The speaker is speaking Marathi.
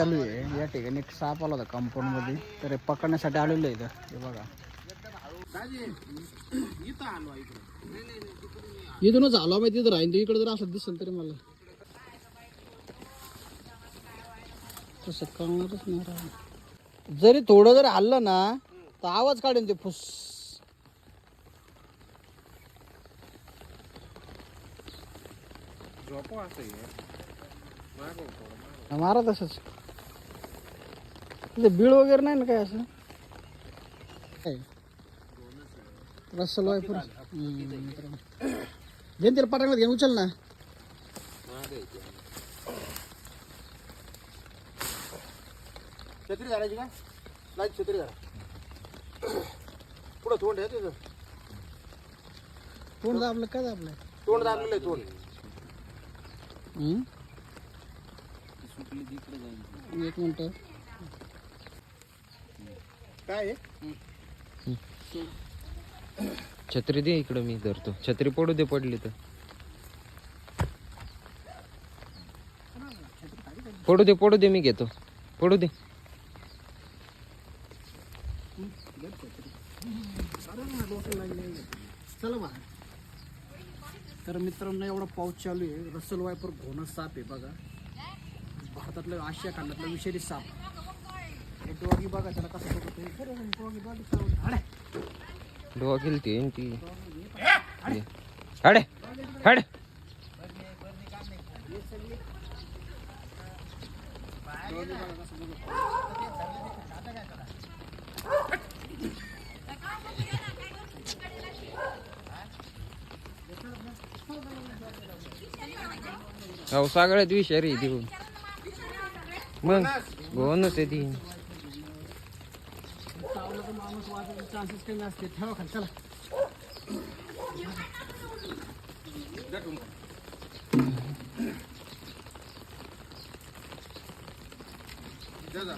चालू आहे या ठिकाणी एक साप आला होता कंपाऊंड मध्ये, तर पकडण्यासाठी आलेलो आहे इथं. हे बघा इथूनच आलो माहिती, इथं राहीन इकडे जर असं दिसेल तरी मला तसं कळणारच नाही राहिलं. जरी थोडं जरी हल्लं ना तर आवाज काढेल ते फुस. मारा तसंच. तिथे बीळ वगैरे नाही ना काय असं काय रस्सल वायपूर घेऊन तिला पाठांगत घेऊन उचल ना. छत्री झाडायची का लाईट छत्री झाडा पुढं तोंड आहे तुझं. तोंड दाबलं काय दाबलं तोंड दाबलेलं आहे तोंड. एक मिनिट काय आहे? छत्री दे इकडं, मी धरतो. छत्री पडू दे, पडली तर पडू दे, मी घेतो. पडू दे. चला बा. तर मित्रांनो एवढा पाऊस चालू आहे. रस्सल वायपर घोणं साप आहे बघा, भारतातलं आशिया खंडातला विषारी साप. हे डॉगी बघा त्याला कसं बघतोय. डोकील ती हाडे हाडे. हो सगळ्यात विषारी देऊ मग गोनच आहे ती. माणूस वाचायचे चान्सेस कमी असते. ठेवा खाली चला. जा जा.